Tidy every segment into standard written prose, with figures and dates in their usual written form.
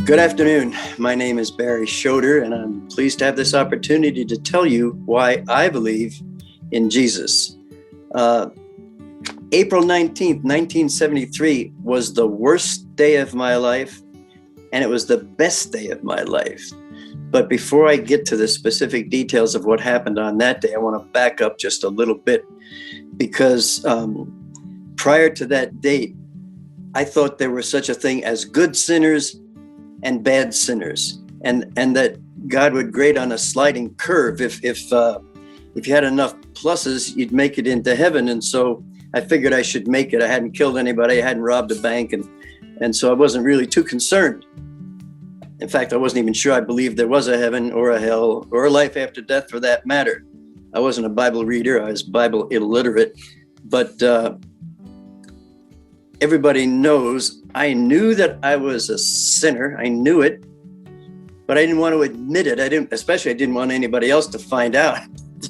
Good afternoon. My name is Barry Schoder, and I'm pleased to have this opportunity to tell you why I believe in Jesus. April 19th, 1973 was the worst day of my life, and it was the best day of my life. But before I get to the specific details of what happened on that day, I want to back up just a little bit, because prior to that date, I thought there was such a thing as good sinners and bad sinners, and that God would grade on a sliding curve. If you had enough pluses, you'd make it into heaven. And so I figured I should make it. I hadn't killed anybody, I hadn't robbed a bank, and so I wasn't really too concerned. In fact, I wasn't even sure I believed there was a heaven or a hell or a life after death, for that matter. I wasn't a Bible reader. I was Bible illiterate. But everybody knows I knew that I was a sinner. I knew it, but I didn't want to admit it. I didn't want anybody else to find out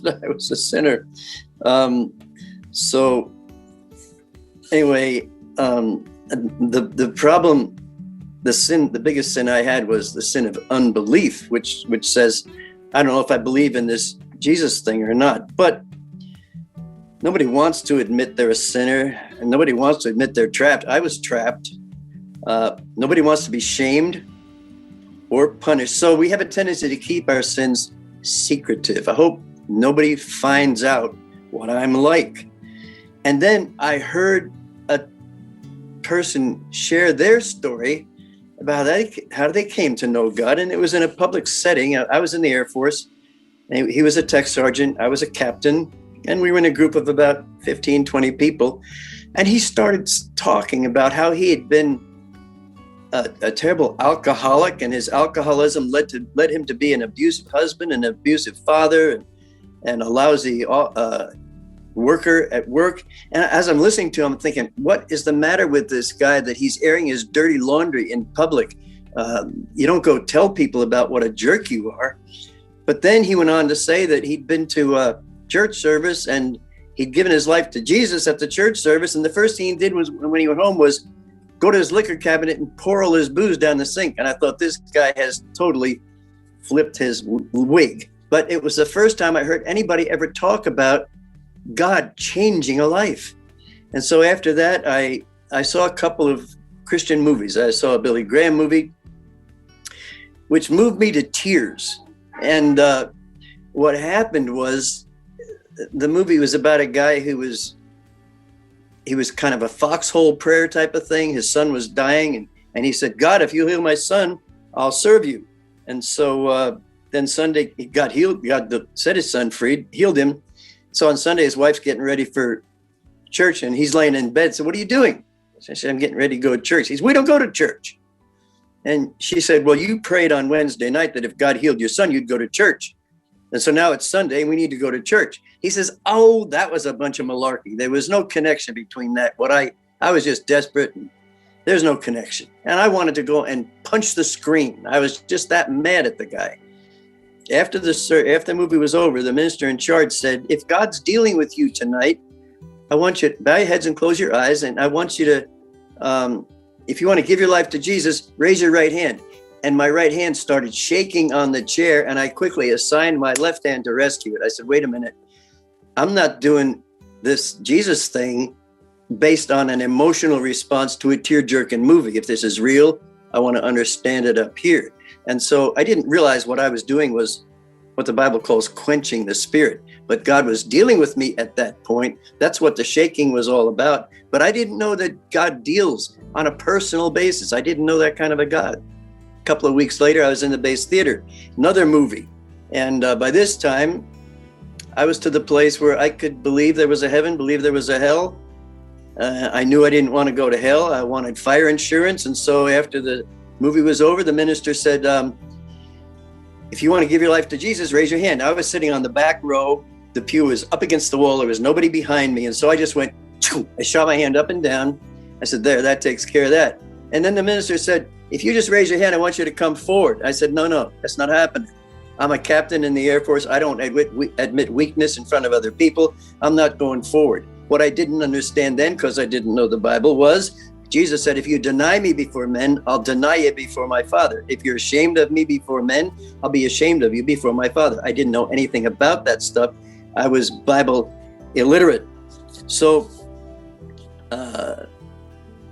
that I was a sinner. So anyway, the problem, the biggest sin I had was the sin of unbelief, which says, I don't know if I believe in this Jesus thing or not. But nobody wants to admit they're a sinner, and nobody wants to admit they're trapped. I was trapped. Nobody wants to be shamed or punished. So we have a tendency to keep our sins secretive. I hope nobody finds out what I'm like. And then I heard a person share their story about how they came to know God. And it was in a public setting. I was in the Air Force. And he was a tech sergeant. I was a captain. And we were in a group of about 15, 20 people. And he started talking about how he had been a terrible alcoholic, and his alcoholism led him to be an abusive husband, an abusive father, and a lousy worker at work. And as I'm listening to him, I'm thinking, what is the matter with this guy that he's airing his dirty laundry in public? You don't go tell people about what a jerk you are. But then he went on to say that he'd been to a church service and he'd given his life to Jesus at the church service. And the first thing he did was, when he went home, was go to his liquor cabinet and pour all his booze down the sink. And I thought, this guy has totally flipped his wig. But it was the first time I heard anybody ever talk about God changing a life. And so after that, I saw a couple of Christian movies. I saw a Billy Graham movie, which moved me to tears. And what happened was, the movie was about a guy who was kind of a foxhole prayer type of thing. His son was dying, and he said, God, if you heal my son, I'll serve you. And so then Sunday he got healed. God set his son free, healed him. So on Sunday, his wife's getting ready for church, and he's laying in bed. So what are you doing? I said, I'm getting ready to go to church. He said, we don't go to church. And she said, well, you prayed on Wednesday night that if God healed your son, you'd go to church. And so now it's Sunday and we need to go to church. He says, oh, that was a bunch of malarkey. There was no connection between that. I was just desperate, and there's no connection. And I wanted to go and punch the screen. I was just that mad at the guy. After the movie was over, the minister in charge said, if God's dealing with you tonight, I want you to bow your heads and close your eyes. And I want you to, if you want to give your life to Jesus, raise your right hand. And my right hand started shaking on the chair, and I quickly assigned my left hand to rescue it. I said, wait a minute, I'm not doing this Jesus thing based on an emotional response to a tear-jerking movie. If this is real, I want to understand it up here. And so I didn't realize what I was doing was what the Bible calls quenching the spirit. But God was dealing with me at that point. That's what the shaking was all about. But I didn't know that God deals on a personal basis. I didn't know that kind of a God. A couple of weeks later, I was in the Base Theater, another movie. And by this time, I was to the place where I could believe there was a heaven, believe there was a hell. I knew I didn't want to go to hell. I wanted fire insurance. And so after the movie was over, the minister said, if you want to give your life to Jesus, raise your hand. I was sitting on the back row. The pew was up against the wall. There was nobody behind me. And so I just went, I shot my hand up and down. I said, there, that takes care of that. And then the minister said, if you just raise your hand, I want you to come forward. I said, no, that's not happening. I'm a captain in the Air Force. I don't admit weakness in front of other people. I'm not going forward. What I didn't understand then, because I didn't know the Bible, was Jesus said, if you deny me before men, I'll deny you before my Father. If you're ashamed of me before men, I'll be ashamed of you before my Father. I didn't know anything about that stuff. I was Bible illiterate. So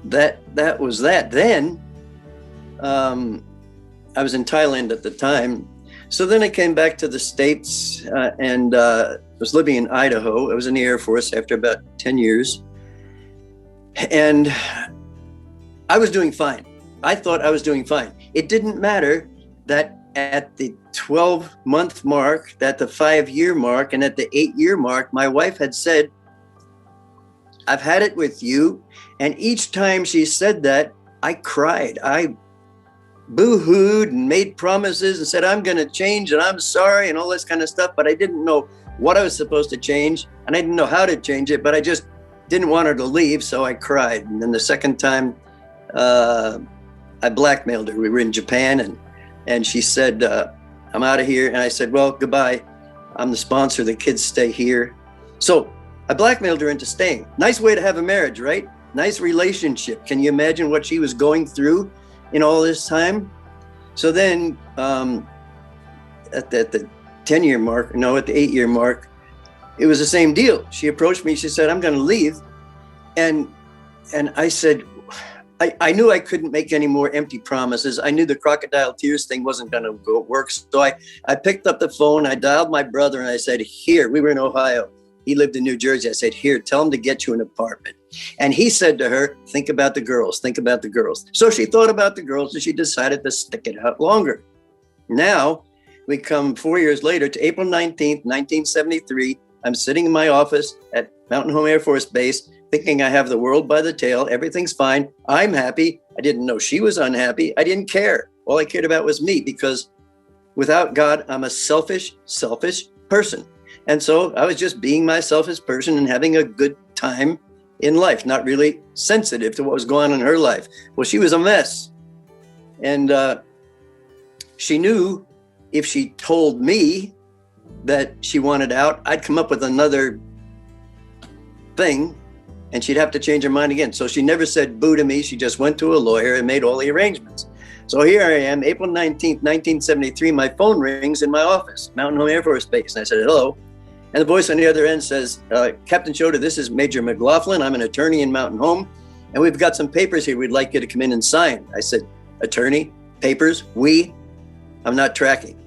that was that. Then I was in Thailand at the time. So then I came back to the States and was living in Idaho. I was in the Air Force after about 10 years. And I was doing fine. I thought I was doing fine. It didn't matter that at the 12-month mark, at the 5-year mark, and at the 8-year mark, my wife had said, I've had it with you. And each time she said that, I cried. I boo-hooed and made promises and said, I'm going to change and I'm sorry and all this kind of stuff. But I didn't know what I was supposed to change. And I didn't know how to change it, but I just didn't want her to leave. So I cried. And then the second time, I blackmailed her. We were in Japan and she said, I'm out of here. And I said, well, goodbye. I'm the sponsor. The kids stay here. So I blackmailed her into staying. Nice way to have a marriage, right? Nice relationship. Can you imagine what she was going through in all this time? So then at the 10-year mark, no, at the 8-year mark, it was the same deal. She approached me. She said, I'm going to leave. And I said, I knew I couldn't make any more empty promises. I knew the crocodile tears thing wasn't going to work. So I picked up the phone. I dialed my brother and I said, here, we were in Ohio. He lived in New Jersey. I said, here, tell him to get you an apartment. And he said to her, think about the girls, think about the girls. So she thought about the girls and she decided to stick it out longer. Now we come 4 years later to April 19th, 1973. I'm sitting in my office at Mountain Home Air Force Base, thinking I have the world by the tail. Everything's fine. I'm happy. I didn't know she was unhappy. I didn't care. All I cared about was me, because without God, I'm a selfish person. And so I was just being my selfish person and having a good time in life, not really sensitive to what was going on in her life. Well, she was a mess. And she knew if she told me that she wanted out, I'd come up with another thing and she'd have to change her mind again. So she never said boo to me. She just went to a lawyer and made all the arrangements. So here I am, April 19th, 1973, my phone rings in my office, Mountain Home Air Force Base. And I said, hello. And the voice on the other end says, Captain Schoder, this is Major McLaughlin. I'm an attorney in Mountain Home, and we've got some papers here we'd like you to come in and sign. I said, attorney, papers, I'm not tracking.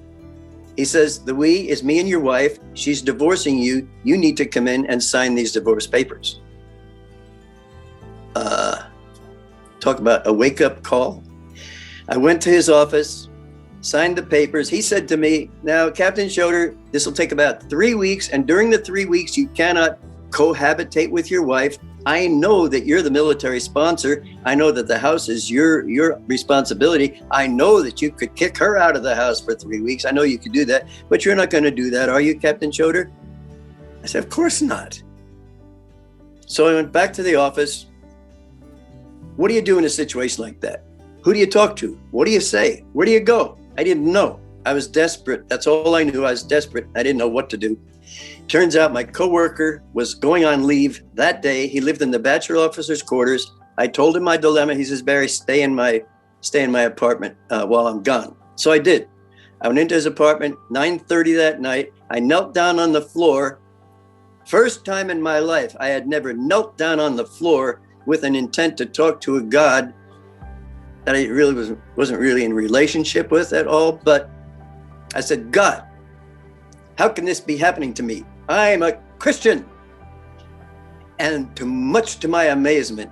He says, the we is me and your wife. She's divorcing you. You need to come in and sign these divorce papers. Talk about a wake-up call. I went to his office, signed the papers. He said to me, now, Captain Schoder, this will take about 3 weeks. And during the 3 weeks, you cannot cohabitate with your wife. I know that you're the military sponsor. I know that the house is your responsibility. I know that you could kick her out of the house for 3 weeks. I know you could do that, but you're not going to do that, are you, Captain Schoder? I said, of course not. So I went back to the office. What do you do in a situation like that? Who do you talk to? What do you say? Where do you go? I didn't know. I was desperate. That's all I knew. I was desperate. I didn't know what to do. Turns out my coworker was going on leave that day. He lived in the bachelor officer's quarters. I told him my dilemma. He says, Barry, stay in my apartment while I'm gone. So I did. I went into his apartment, 9:30 that night. I knelt down on the floor. First time in my life, I had never knelt down on the floor with an intent to talk to a God that I really wasn't really in relationship with at all. But I said, God, how can this be happening to me? I'm a Christian. And much to my amazement,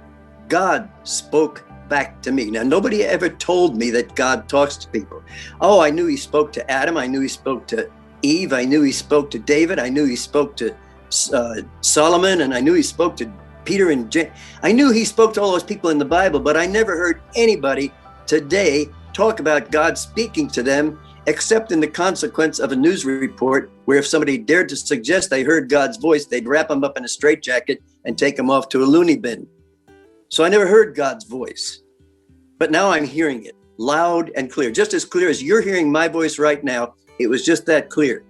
God spoke back to me. Now, nobody ever told me that God talks to people. Oh, I knew he spoke to Adam. I knew he spoke to Eve. I knew he spoke to David. I knew he spoke to Solomon. And I knew he spoke to Peter and James. I knew he spoke to all those people in the Bible, but I never heard anybody today talk about God speaking to them, except in the consequence of a news report where if somebody dared to suggest they heard God's voice, they'd wrap them up in a straitjacket and take them off to a loony bin. So I never heard God's voice, but now I'm hearing it loud and clear, just as clear as you're hearing my voice right now. It was just that clear.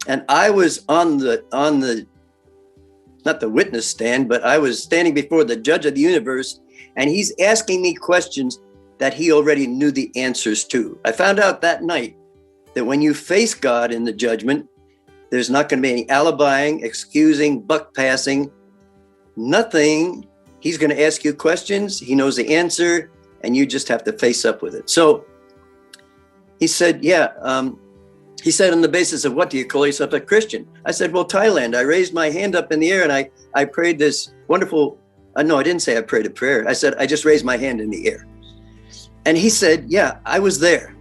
And I was on the not the witness stand, but I was standing before the judge of the universe, And he's asking me questions that he already knew the answers to. I found out that night that when you face God in the judgment, there's not going to be any alibiing, excusing, buck passing, nothing. He's going to ask you questions. He knows the answer, and you just have to face up with it. So he said, he said, on the basis of what do you call yourself a Christian? I said, well, Thailand. I raised my hand up in the air and I prayed this wonderful, no, I didn't say I prayed a prayer. I said, I just raised my hand in the air. And he said, yeah, I was there.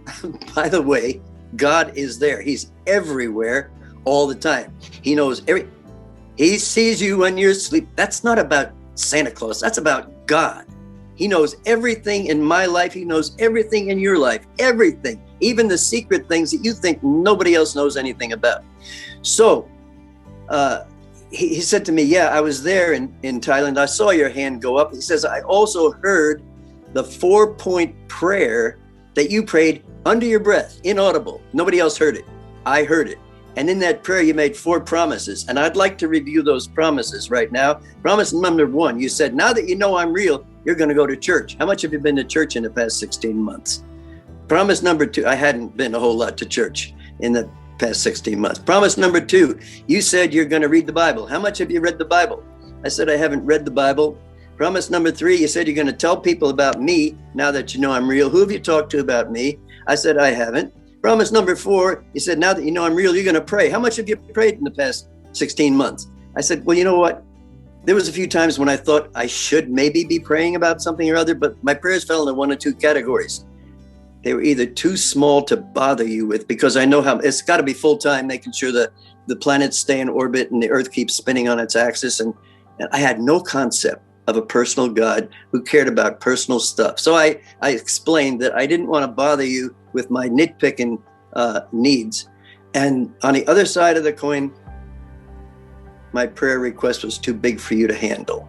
By the way, God is there. He's everywhere all the time. He knows he sees you when you're asleep. That's not about Santa Claus. That's about God. He knows everything in my life. He knows everything in your life, everything, even the secret things that you think nobody else knows anything about. So he said to me, yeah, I was there in Thailand. I saw your hand go up. He says, I also heard the 4-point prayer that you prayed under your breath, inaudible. Nobody else heard it. I heard it. And in that prayer, you made 4 promises. And I'd like to review those promises right now. Promise number 1, you said, now that you know I'm real, you're going to go to church. How much have you been to church in the past 16 months? Promise number 2, I hadn't been a whole lot to church in the past 16 months. Promise number 2, you said you're going to read the Bible. How much have you read the Bible? I said, I haven't read the Bible. Promise number 3, you said you're going to tell people about me now that you know I'm real. Who have you talked to about me? I said, I haven't. Promise number 4, you said, now that you know I'm real, you're going to pray. How much have you prayed in the past 16 months? I said, well, you know what? There was a few times when I thought I should maybe be praying about something or other, but my prayers fell into 1 or 2 categories. They were either too small to bother you with, because I know how it's got to be full time, making sure that the planets stay in orbit and the earth keeps spinning on its axis. And I had no concept of a personal God who cared about personal stuff. So I explained that I didn't want to bother you with my nitpicking needs. And on the other side of the coin, my prayer request was too big for you to handle.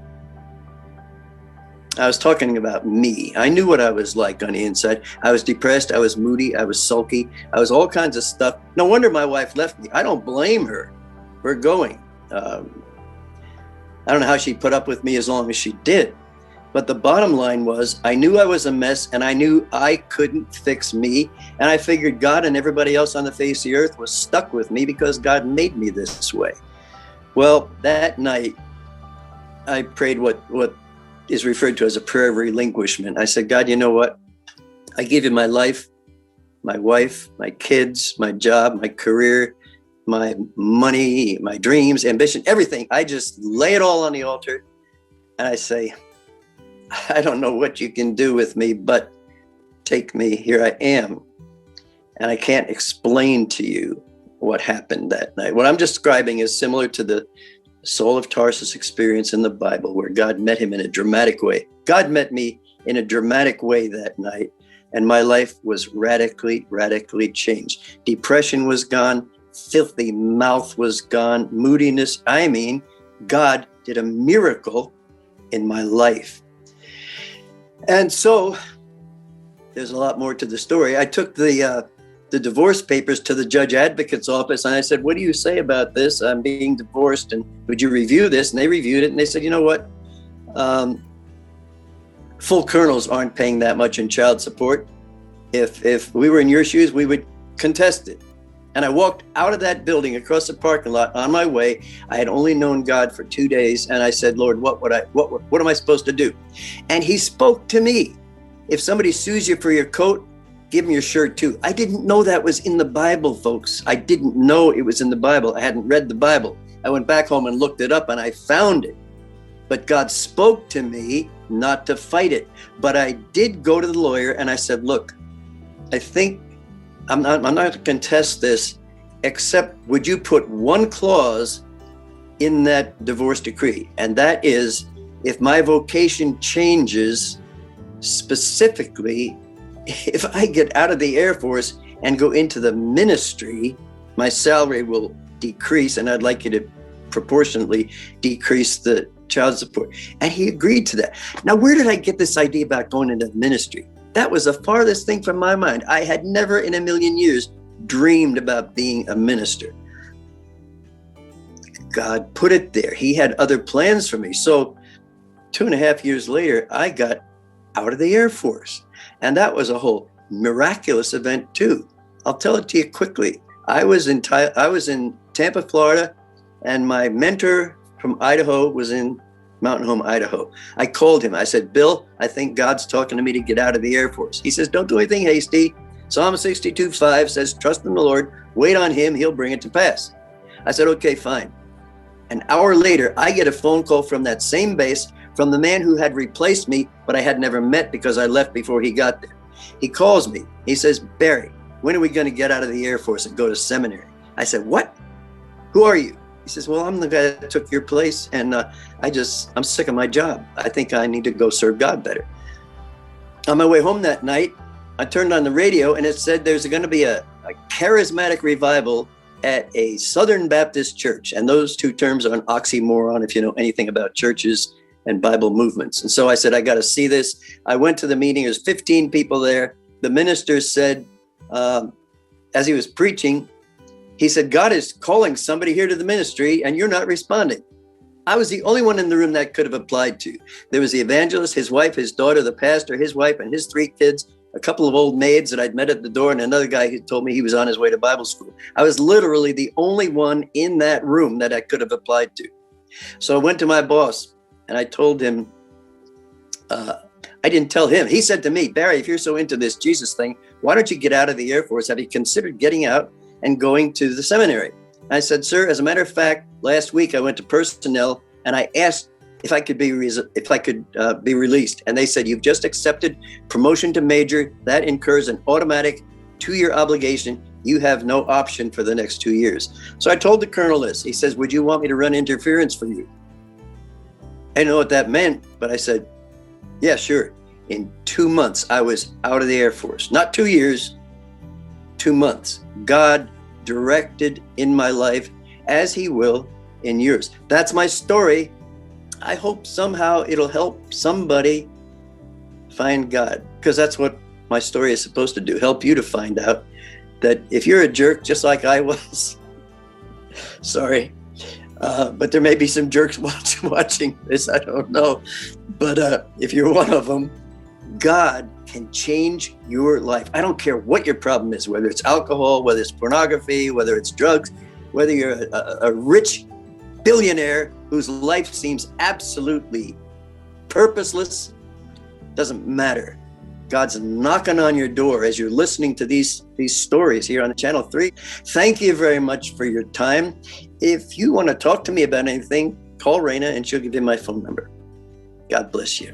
I was talking about me. I knew what I was like on the inside. I was depressed. I was moody. I was sulky. I was all kinds of stuff. No wonder my wife left me. I don't blame her for going. I don't know how she put up with me as long as she did. But the bottom line was, I knew I was a mess, and I knew I couldn't fix me. And I figured God and everybody else on the face of the earth was stuck with me because God made me this way. Well, that night, I prayed what is referred to as a prayer of relinquishment. I said, God, you know what? I give you my life, my wife, my kids, my job, my career, my money, my dreams, ambition, everything. I just lay it all on the altar. And I say, I don't know what you can do with me, but take me. Here I am. And I can't explain to you what happened that night. What I'm describing is similar to the Saul of Tarsus experience in the Bible, where God met him in a dramatic way. God met me in a dramatic way that night, and my life was radically changed. Depression was gone. Filthy mouth was gone. Moodiness. I mean, God did a miracle in my life. And so there's a lot more to the story. I took the divorce papers to the judge advocate's office, and I said, what do you say about this? I'm being divorced, and would you review this? And they reviewed it, and they said, you know what? Full colonels aren't paying that much in child support. If we were in your shoes, we would contest it. And I walked out of that building across the parking lot on my way. I had only known God for 2 days, and I said, Lord, what am I supposed to do? And he spoke to me. If somebody sues you for your coat, give them your shirt too. I didn't know that was in the Bible, folks. I didn't know it was in the Bible. I hadn't read the Bible. I went back home and looked it up, and I found it. But God spoke to me not to fight it. But I did go to the lawyer, and I said, look, I think I'm not going to contest this, except would you put one clause in that divorce decree? And that is, if my vocation changes, specifically, if I get out of the Air Force and go into the ministry, my salary will decrease, and I'd like you to proportionately decrease the child support. And he agreed to that. Now, where did I get this idea about going into the ministry? That was the farthest thing from my mind. I had never in a million years dreamed about being a minister. God put it there. He had other plans for me. So 2.5 years later, I got out of the Air Force. And that was a whole miraculous event too. I'll tell it to you quickly. I was in Tampa, Florida, and my mentor from Idaho was in Mountain Home, Idaho. I called him. I said, Bill, I think God's talking to me to get out of the Air Force. He says, don't do anything hasty. Psalm 62:5 says, trust in the Lord, wait on him, he'll bring it to pass. I said, okay, fine. An hour later, I get a phone call from that same base from the man who had replaced me, but I had never met because I left before he got there. He calls me. He says, Barry, when are we going to get out of the Air Force and go to seminary? I said, what? Who are you? He says, well, I'm the guy that took your place, and I'm sick of my job. I think I need to go serve God better. On my way home that night, I turned on the radio, and it said there's going to be a charismatic revival at a Southern Baptist church. And those two terms are an oxymoron if you know anything about churches and Bible movements. And so I said, I got to see this. I went to the meeting. There's 15 people there. The minister said, as he was preaching, he said, God is calling somebody here to the ministry and you're not responding. I was the only one in the room that could have applied to. There was the evangelist, his wife, his daughter, the pastor, his wife, and his 3 kids, a couple of old maids that I'd met at the door, and another guy who told me he was on his way to Bible school. I was literally the only one in that room that I could have applied to. So I went to my boss and I told him, I didn't tell him. He said to me, Barry, if you're so into this Jesus thing, why don't you get out of the Air Force? Have you considered getting out and going to the seminary? I said, sir, as a matter of fact, last week I went to personnel and I asked if I could be released. And they said, you've just accepted promotion to major. That incurs an automatic 2-year obligation. You have no option for the next 2 years. So I told the colonel this. He says, would you want me to run interference for you? I didn't know what that meant, but I said, yeah, sure. In 2 months, I was out of the Air Force. Not 2 years, 2 months. God directed in my life as he will in yours. That's my story. I hope somehow it'll help somebody find God, because that's what my story is supposed to do, help you to find out that if you're a jerk, just like I was, sorry, but there may be some jerks watching this, I don't know. But if you're one of them, God can change your life. I don't care what your problem is, whether it's alcohol, whether it's pornography, whether it's drugs, whether you're a rich billionaire whose life seems absolutely purposeless, doesn't matter. God's knocking on your door as you're listening to these stories here on Channel 3. Thank you very much for your time. If you want to talk to me about anything, call Raina and she'll give you my phone number. God bless you.